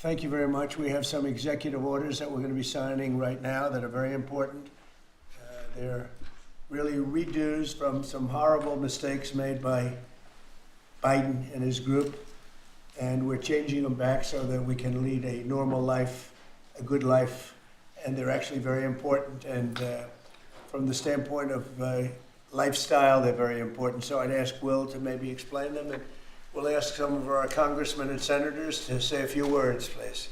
Thank you very much. We have some executive orders that we're going to be signing right now that are very important. They're really redos from some horrible mistakes made by Biden and his group, and we're changing them back so that we can lead a normal life, a good life, and they're actually very important. And from the standpoint of lifestyle, they're very important. So I'd ask Will to maybe explain them, and we'll ask some of our congressmen and senators to say a few words, please.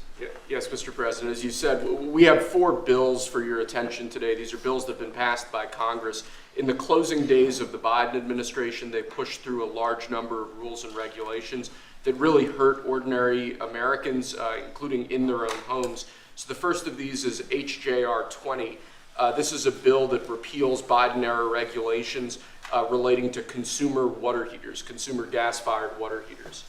Yes, Mr. President. As you said, we have 4 bills for your attention today. These are bills that have been passed by Congress. In the closing days of the Biden administration, they pushed through a large number of rules and regulations that really hurt ordinary Americans, including in their own homes. So the first of these is HJR 20. This is a bill that repeals Biden-era regulations relating to consumer water heaters, consumer gas-fired water heaters.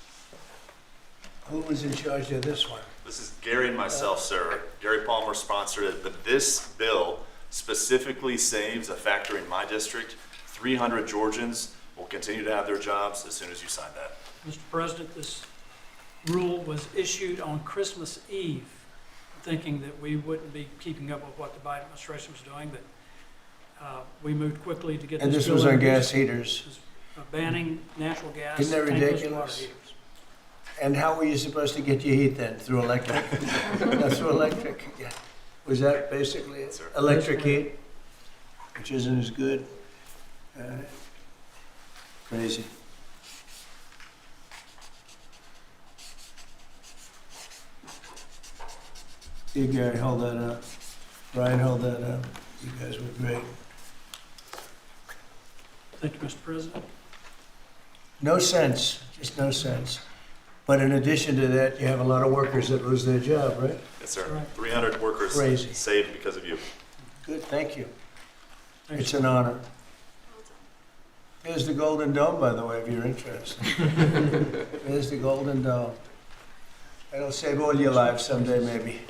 Who was in charge of this one? This is Gary and myself, sir. Gary Palmer sponsored it, but this bill specifically saves a factory in my district. 300 Georgians will continue to have their jobs as soon as you sign that. Mr. President, this rule was issued on Christmas Eve, thinking that we wouldn't be keeping up with what the Biden administration was doing, but we moved quickly to get And this this was bill on introduced. gas heaters. Banning natural gas. Isn't that tankless water ridiculous? heaters. And how were you supposed to get your heat then? Through electric? That's through electric. Yeah. Was that basically it? Yes, sir. Electric heat, which isn't as good. Crazy. You Gary, hold that up. Brian, hold that up. You guys were great. Thank you, Mr. President. No sense, just no sense. But in addition to that, you have a lot of workers that lose their job, right? Yes, sir. Right. 300 workers Crazy. saved because of you. Good, thank you. Thank It's you. an honor. There's the Golden Dome, by the way, if you're interested. There's the Golden Dome. It'll save all your lives someday, maybe.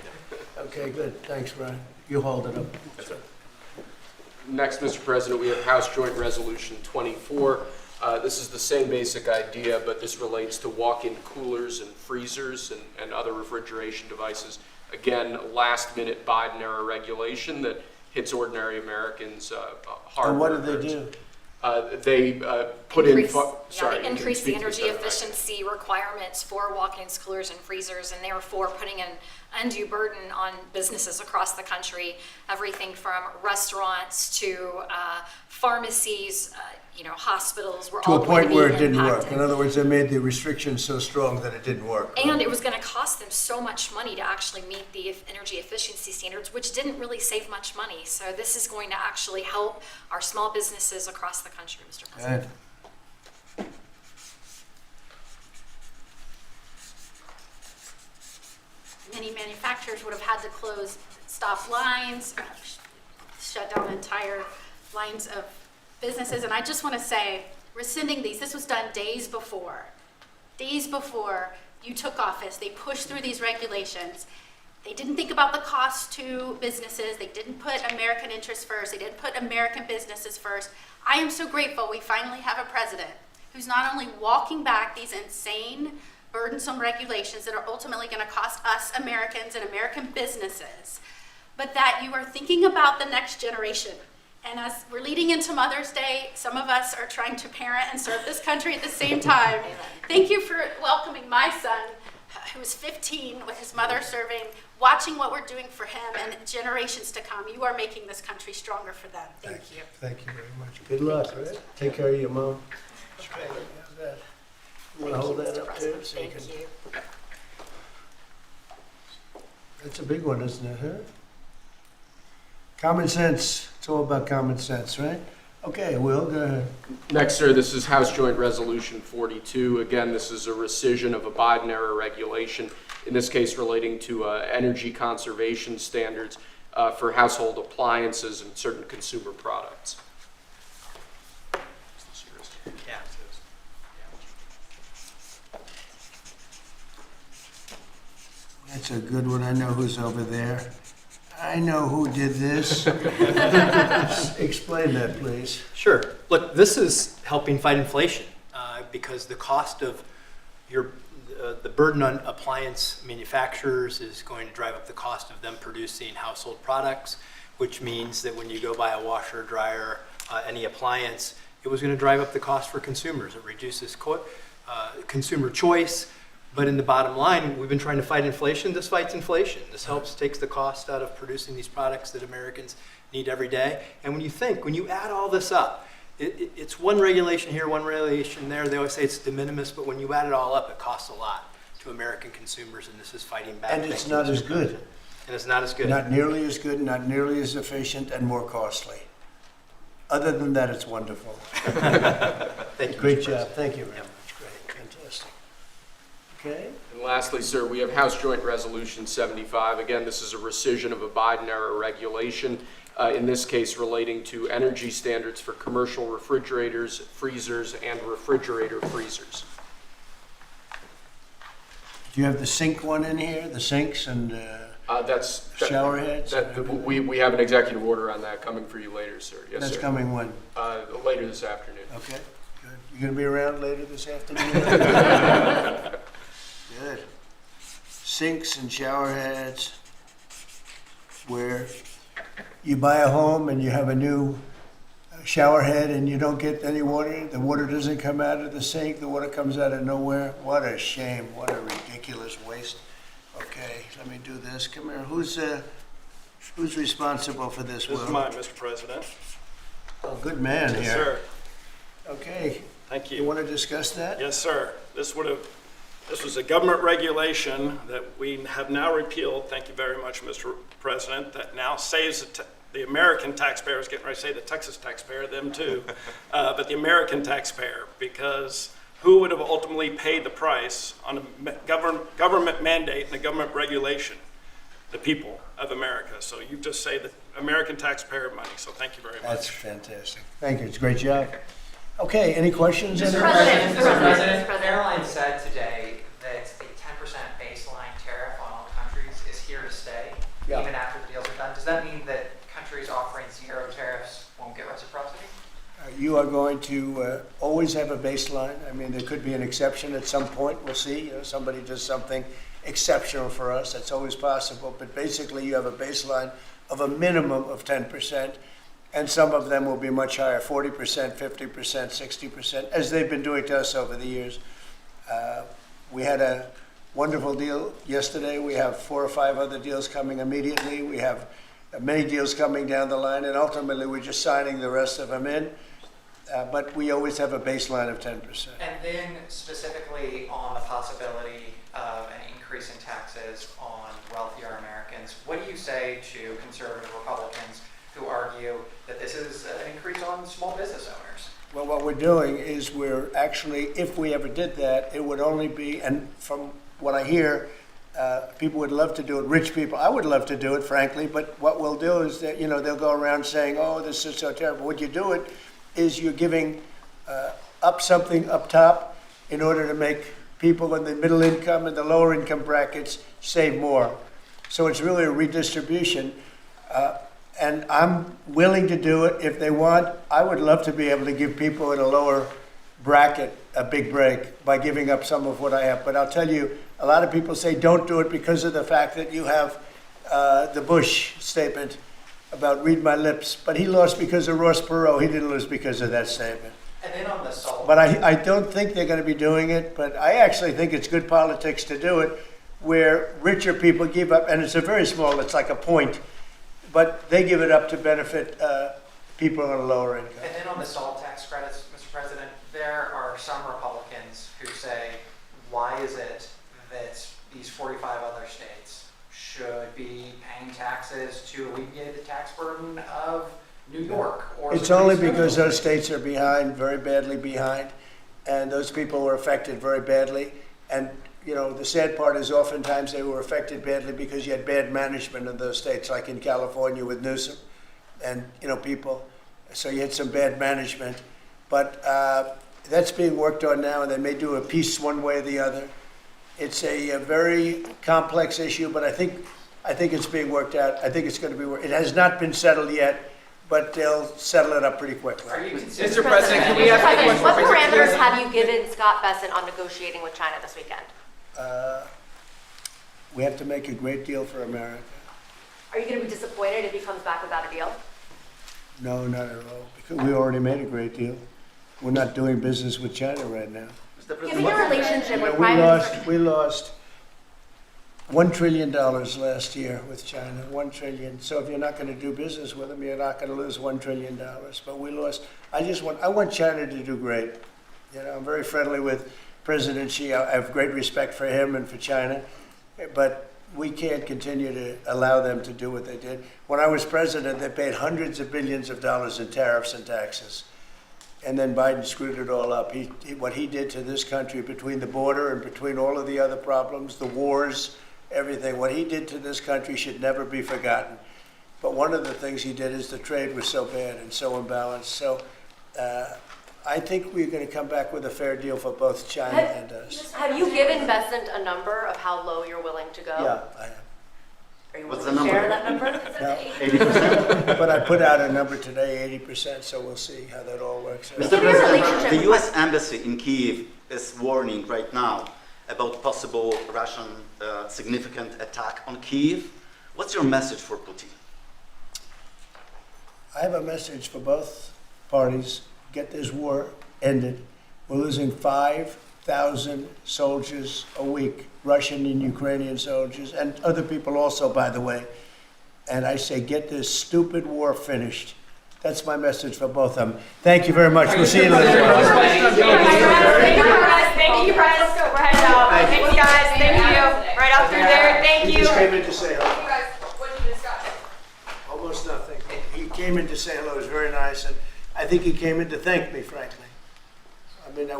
Okay, good. Thanks, Brian. You hold it up. Yes, sir. Next, Mr. President, we have House Joint Resolution 24. This is the same basic idea, but this relates to walk-in coolers and freezers and other refrigeration devices. Again, last-minute Biden-era regulation that hits ordinary Americans hard. And what do they do? They put in. They increase the speak to energy Senator. efficiency requirements for walk-ins, coolers, and freezers, and therefore putting an undue burden on businesses across the country. Everything from restaurants to pharmacies, hospitals were To all a going point to be where it didn't work. impacted. In other words, they made the restrictions so strong that it didn't work. And it was going to cost them so much money to actually meet the energy efficiency standards, which didn't really save much money. So this is going to actually help our small businesses across the country, Mr. President. Good. Many manufacturers would have had to stop lines, shut down entire lines of businesses. And I just want to say, rescinding these, this was done days before you took office. They pushed through these regulations. They didn't think about the cost to businesses. They didn't put American interests first. They didn't put American businesses first. I am so grateful we finally have a president who's not only walking back these insane, burdensome regulations that are ultimately going to cost us Americans and American businesses, but that you are thinking about the next generation. And as we're leading into Mother's Day, some of us are trying to parent and serve this country at the same time. Thank you for welcoming my son, who is 15, with his mother serving, watching what we're doing for him and generations to come. You are making this country stronger for them. Thank you. Thank you very much. Good luck, right? Take care of your mom. Okay, how's that? You want to hold that up there? So you Thank can- you. That's a big one, isn't it, huh? Common sense. It's all about common sense, right? Okay, Will, go ahead. Next, sir, this is House Joint Resolution 42. Again, this is a rescission of a Biden-era regulation, in this case relating to energy conservation standards for household appliances and certain consumer products. That's a good one. I know who's over there. I know who did this. Explain that, please. Sure. Look, this is helping fight inflation because the cost of the burden on appliance manufacturers is going to drive up the cost of them producing household products, which means that when you go buy a washer, dryer, any appliance, it was going to drive up the cost for consumers. It reduces consumer choice. But in the bottom line, we've been trying to fight inflation. This fights inflation. This takes the cost out of producing these products that Americans need every day. And when you add all this up, it's one regulation here, one regulation there. They always say it's de minimis, but when you add it all up, it costs a lot to American consumers, and this is fighting back. And it's not as good. And it's not as good. Not nearly as good, not nearly as efficient, and more costly. Other than that, it's wonderful. Thank you. Great Mr. job. President. Thank you very much. Great. Fantastic. Okay. And lastly, sir, we have House Joint Resolution 75. Again, this is a rescission of a Biden-era regulation, in this case relating to energy standards for commercial refrigerators, freezers, and refrigerator freezers. Do you have the sink one in here? The sinks and shower heads? We have an executive order on that coming for you later, sir. Yes, That's sir. coming when? Later this afternoon. Okay, good. You gonna be around later this afternoon? Good. Sinks and shower heads, where you buy a home and you have a new shower head and you don't get any water, the water doesn't come out of the sink, the water comes out of nowhere. What a shame, what a ridiculous waste. Okay, let me do this. Come here, who's responsible for this, Will? This is mine, Mr. President. Oh, good man here. Yes, sir. Okay, Thank you you. want to discuss that? Yes, sir. This was a government regulation that we have now repealed, thank you very much, Mr. President, that now saves the American taxpayer. I was getting ready to say the Texas taxpayer, them too, but the American taxpayer, because who would have ultimately paid the price on a government mandate and a government regulation? The people of America. So you just saved the American taxpayer money, so thank you very much. That's fantastic. Thank you, it's a great job. Okay, any questions? Mr. President, Mr. President, President. Airline said today that the 10% baseline tariff on all countries is here to stay, Yeah. even after the deals are done. Does that mean that countries offering zero tariffs won't get reciprocity? You are going to always have a baseline. I mean, there could be an exception at some point, we'll see. You know, somebody does something exceptional for us, that's always possible. But basically, you have a baseline of a minimum of 10%. And some of them will be much higher, 40%, 50%, 60%, as they've been doing to us over the years. We had a wonderful deal yesterday. We have 4 or 5 other deals coming immediately. We have many deals coming down the line, and ultimately we're just signing the rest of them in. But we always have a baseline of 10%. And then specifically on the possibility of an increase in taxes on wealthier Americans, what do you say to conservative Republicans who argue that this is an increase on small business owners? Well, what we're doing is we're actually, if we ever did that, it would only be, and from what I hear, people would love to do it, rich people. I would love to do it, frankly, but what we'll do is that, you know, they'll go around saying, oh, this is so terrible. What you do it is you're giving up something up top in order to make people in the middle income and the lower income brackets save more. So it's really a redistribution. And I'm willing to do it if they want. I would love to be able to give people in a lower bracket a big break by giving up some of what I have. But I'll tell you, a lot of people say don't do it because of the fact that you have the Bush statement about read my lips. But he lost because of Ross Perot. He didn't lose because of that statement. And then on the salt. But I don't think they're going to be doing it. But I actually think it's good politics to do it where richer people give up. And it's a very small, it's like a point. But they give it up to benefit people on a lower income. And then on the SALT tax credits, Mr. President, there are some Republicans who say, why is it that these 45 other states should be paying taxes to alleviate the tax burden of New York? Or It's only because those states are behind, very badly behind, and those people were affected very badly. And you know, the sad part is oftentimes they were affected badly because you had bad management in those states, like in California with Newsom and, you know, people. So you had some bad management. But that's being worked on now, and they may do a piece one way or the other. It's a very complex issue, but I think it's being worked out. I think it's going to be worked. It has not been settled yet, but they'll settle it up pretty quickly. Are you Mr. President, can we ask a question? What parameters have you given Scott Bessent on negotiating with China this weekend? We have to make a great deal for America. Are you going to be disappointed if he comes back without a deal? No, not at all, because we already made a great deal. We're not doing business with China right now. Given your relationship with We Prime Minister... lost $1 trillion last year with China, $1 trillion. So if you're not going to do business with them, you're not going to lose $1 trillion. But we lost. I want China to do great. You know, I'm very friendly with President Xi. I have great respect for him and for China, but we can't continue to allow them to do what they did. When I was president, they paid hundreds of billions of dollars in tariffs and taxes. And then Biden screwed it all up. What he did to this country between the border and between all of the other problems, the wars, everything, what he did to this country should never be forgotten. But one of the things he did is the trade was so bad and so imbalanced. So I think we're going to come back with a fair deal for both China and us. Have you given Bessent a number of how low you're willing to go? Yeah, I am. Are you What's willing the to share number? that number? No. But I put out a number today, 80%, so we'll see how that all works out. Mr. Given your President, relationship the with U.S. Embassy in Kyiv is warning right now about possible Russian significant attack on Kyiv. What's your message for Putin? I have a message for both parties. Get this war ended. We're losing 5,000 soldiers a week, Russian and Ukrainian soldiers, and other people also, by the way. And I say, get this stupid war finished. That's my message for both of them. Thank you very much. We'll see you later. Thank you, Press. We're heading out. Thanks, guys. Thank you. Right out through there. Thank He you. just came in to say hello. You guys, what did you discuss? Almost nothing. He came in to say hello. It was very nice, and I think he came in to thank me, frankly. I mean, I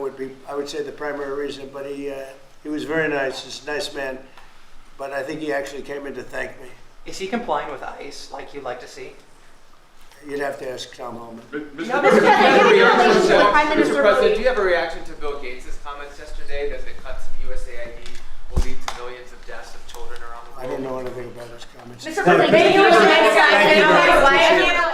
would say the primary reason, but he was very nice. He's a nice man, but I think he actually came in to thank me. Is he complying with ICE like you'd like to see? You'd have to ask Tom Holman. Mr. President, Mr. President, do you have a reaction to Bill Gates' comments yesterday that the cuts of USAID will lead to millions of deaths of children around the world? I don't know anything about his comments. Mr. President, Thank you. thank you.